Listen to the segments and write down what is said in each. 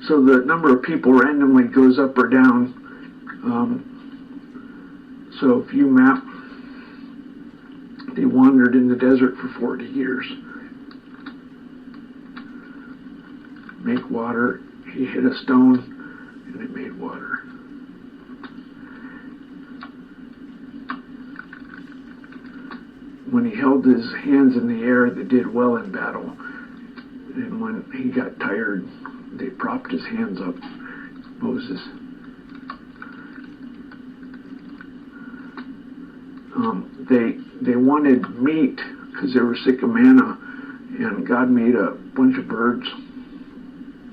So the number of people randomly goes up or down. So if you map, they wandered in the desert for 40 years. Make water. He hit a stone and it made water. When he held his hands in the air, they did well in battle. And when he got tired, they propped his hands up. Moses. They wanted meat because they were sick of manna, and God made a bunch of birds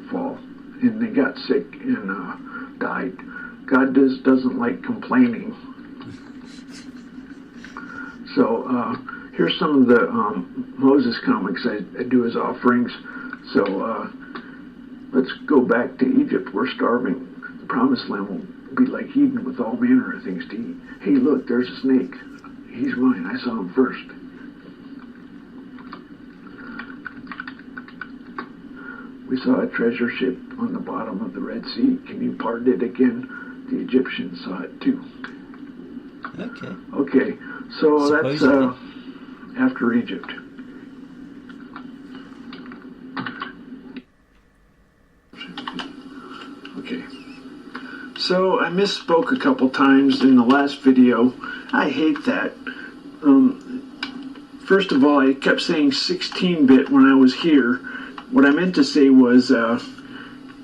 fall, and they got sick and died. God doesn't like complaining. So here's some of the Moses comics I do as offerings. So let's go back to Egypt. We're starving. The promised land will be like Eden with all manner of things to eat. Hey, look, there's a snake. He's mine. I saw him first. We saw a treasure ship on the bottom of the Red Sea. Can you part it again? The Egyptians saw it too. Okay. Okay, so that's after Egypt. Okay. So I misspoke a couple times in the last video. I hate that. First of all, I kept saying 16-bit when I was here. What I meant to say was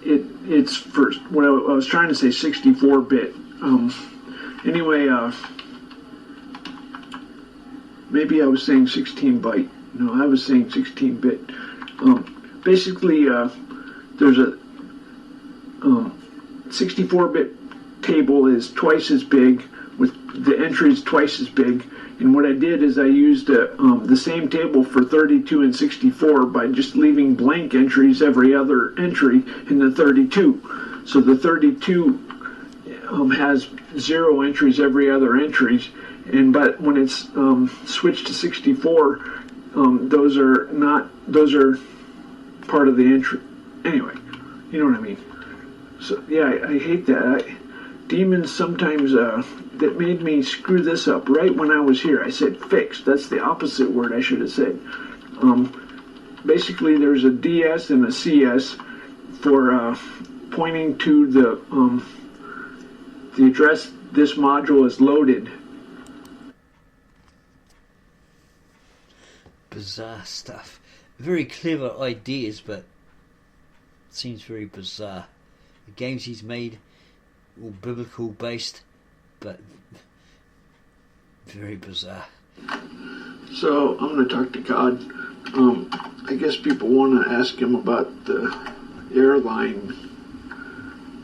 it's first. What I was trying to say 64-bit. Anyway, maybe I was saying 16-byte. No, I was saying 16-bit. Basically, there's a 64-bit table is twice as big, with the entries twice as big. And what I did is I used the same table for 32 and 64 by just leaving blank entries every other entry in the 32. So the 32 has 0 entries every other entries, but when it's switched to 64, those are part of the entry. Anyway, you know what I mean. So yeah, I hate that. Demons sometimes that made me screw this up right when I was here. I said fixed. That's the opposite word I should have said. Basically, there's a DS and a CS for pointing to the address this module is loaded. Bizarre stuff. Very clever ideas, but it seems very bizarre. The games he's made, all biblical based, but very bizarre. So I'm going to talk to God. I guess people want to ask him about the airline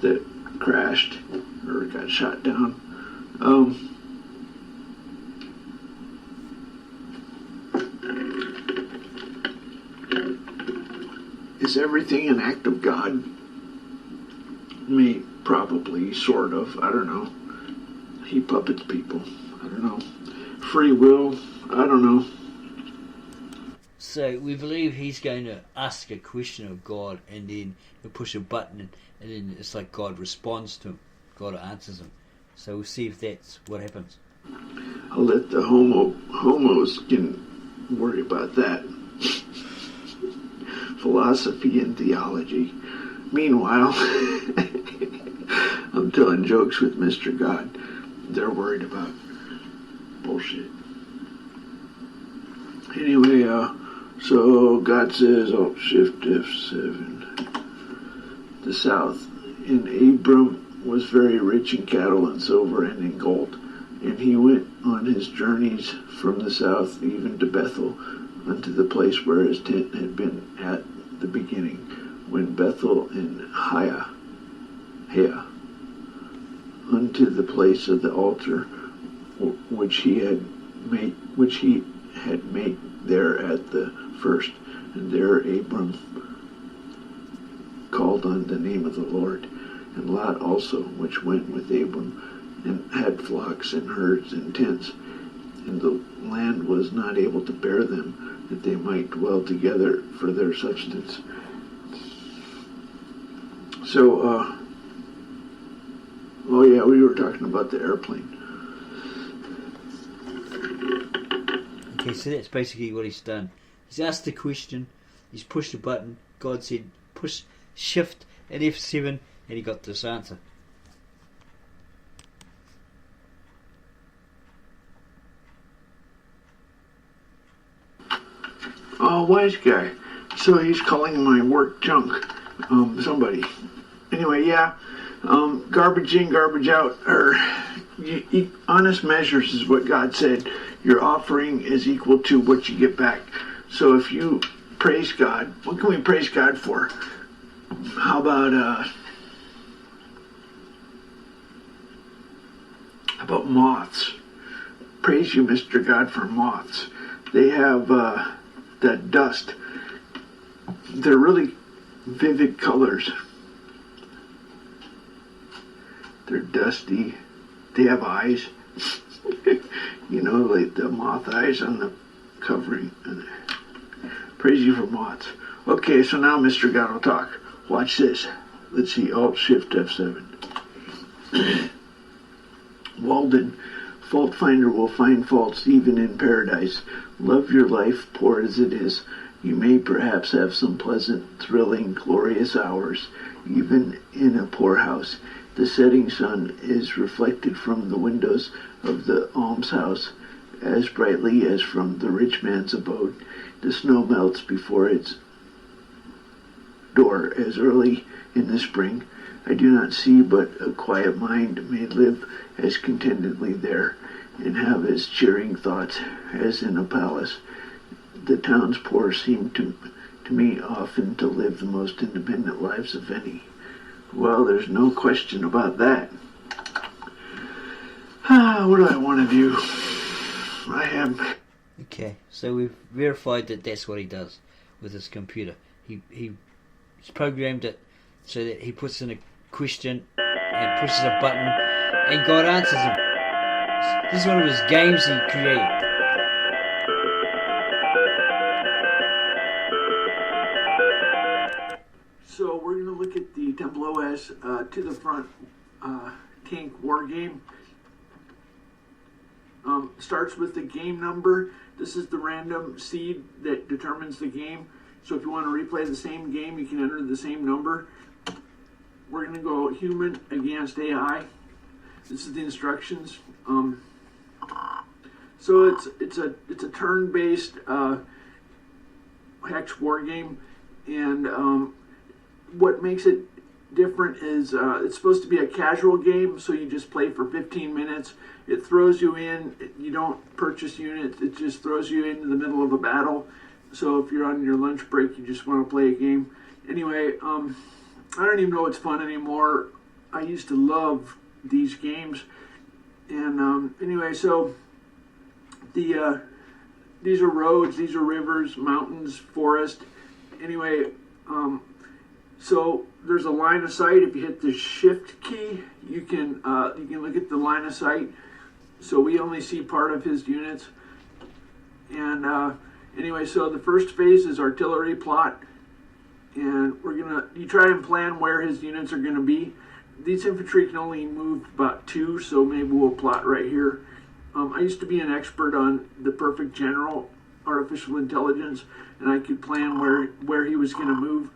that crashed or got shot down. Is everything an act of God? Probably, sort of. I don't know. He puppets people. I don't know. Free will. I don't know. So we believe he's going to ask a question of God, and then he'll push a button, and then it's like God responds to him. God answers him. So we'll see if that's what happens. I'll let the homos can worry about that. Philosophy and theology. Meanwhile, I'm telling jokes with Mr. God. They're worried about bullshit. Anyway, so God says, shift F7. The south. And Abram was very rich in cattle and silver and in gold. And he went on his journeys from the south even to Bethel, unto the place where his tent had been at the beginning, when Bethel and Hiah, unto the place of the altar which he had made there at the first. And there Abram called on the name of the Lord. And Lot also, which went with Abram, and had flocks and herds and tents. And the land was not able to bear them, that they might dwell together for their substance. So, oh yeah, we were talking about the airplane. Okay, so that's basically what he's done. He's asked the question, he's pushed a button, God said push shift and F7, and he got this answer. Oh, wise guy. So he's calling my work junk. Somebody. Anyway, yeah. Garbage in, garbage out. Or honest measures is what God said. Your offering is equal to what you get back. So if you praise God, what can we praise God for? How about moths? Praise you, Mr. God, for moths. They have that dust. They're really vivid colors. They're dusty. They have eyes. You know, like the moth eyes on the covering. Praise you for moths. Okay, so now Mr. God will talk. Watch this. Let's see. Alt Shift F7. Walden, fault finder will find faults even in paradise. Love your life, poor as it is. You may perhaps have some pleasant, thrilling, glorious hours, even in a poor house. The setting sun is reflected from the windows of the almshouse as brightly as from the rich man's abode. The snow melts before its door as early in the spring. I do not see but a quiet mind may live as contentedly there and have as cheering thoughts as in a palace. The town's poor seem to me often to live the most independent lives of any. Well, there's no question about that. What do I want to do? I have... Okay, so we've verified that that's what he does with his computer. He's programmed it so that he puts in a question and pushes a button and God answers him. This is one of his games he created. So we're going to look at the Temple OS to the front tank war game. Starts with the game number. This is the random seed that determines the game. So if you want to replay the same game, you can enter the same number. We're going to go human against AI. This is the instructions. So it's a turn-based hex war game, and what makes it different is it's supposed to be a casual game, so you just play for 15 minutes. It throws you in. You don't purchase units. It just throws you into the middle of a battle. So if you're on your lunch break, you just want to play a game. Anyway, I don't even know what's fun anymore. I used to love these games. And anyway, so these are roads, these are rivers, mountains, forest. Anyway, so there's a line of sight. If you hit the shift key, you can look at the line of sight. So we only see part of his units. And anyway, so the first phase is artillery plot, and you try and plan where his units are gonna be. These infantry can only move about 2, so maybe we'll plot right here. I used to be an expert on the perfect general, artificial intelligence, and I could plan where he was gonna move.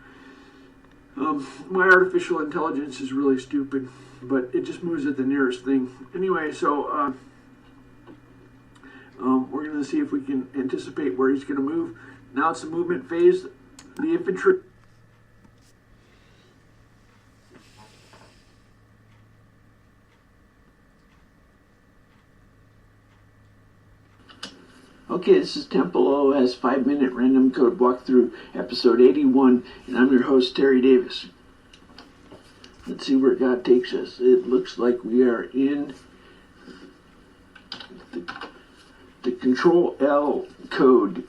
My artificial intelligence is really stupid, but it just moves at the nearest thing. Anyway, so we're going to see if we can anticipate where he's going to move. Now it's the movement phase. The infantry... Okay, this is Temple OS 5-minute random code walkthrough, episode 81, and I'm your host, Terry Davis. Let's see where God takes us. It looks like we are in the Control L code.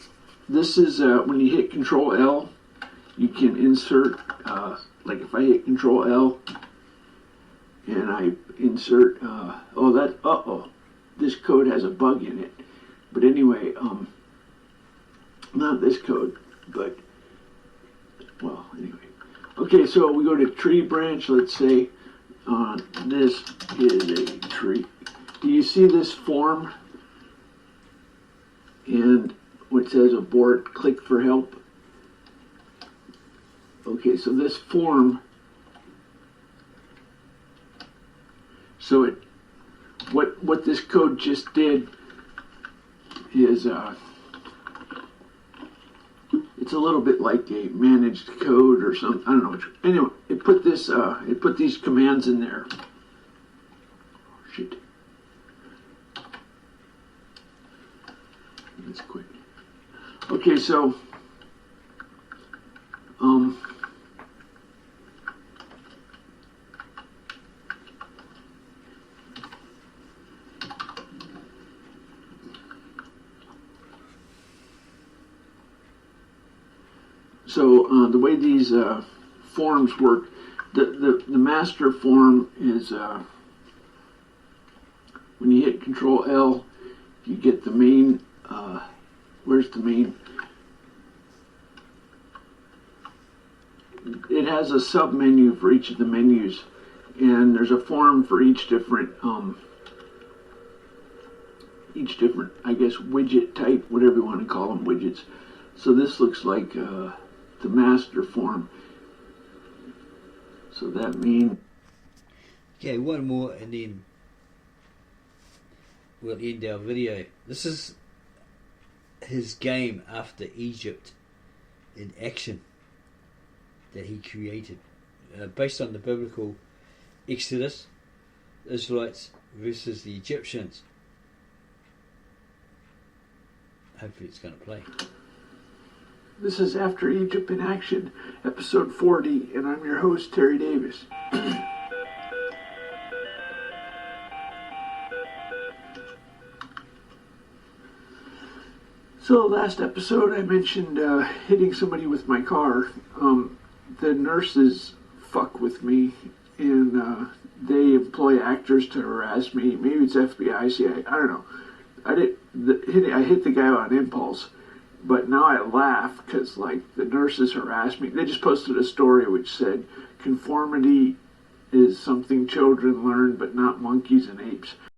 This is when you hit Control L, you can insert, like if I hit Control L and I insert, this code has a bug in it. But anyway, not this code, but, well, anyway. Okay, so we go to tree branch. Let's say this is a tree. Do you see this form? And which says abort, click for help. Okay, so this form, so what this code just did is it's a little bit like a managed code or something. I don't know. Anyway, it put these commands in there. Oh, shit. That's quick. Okay, so the way these forms work, the master form is when you hit Control L, you get the main. Where's the main? It has a sub menu for each of the menus, and there's a form for each different I guess widget type, whatever you want to call them, widgets. So this looks like the master form. So that means. Okay, one more and then we'll end our video. This is his game after Egypt in action that he created, based on the biblical Exodus, Israelites versus the Egyptians. Hopefully it's going to play. This is After Egypt in Action, episode 40, and I'm your host, Terry Davis. So last episode I mentioned hitting somebody with my car. The nurses fuck with me, and they employ actors to harass me. Maybe it's FBI, CIA, I don't know. I hit the guy on impulse, but now I laugh because like the nurses harass me. They just posted a story which said conformity is something children learn, but not monkeys and apes.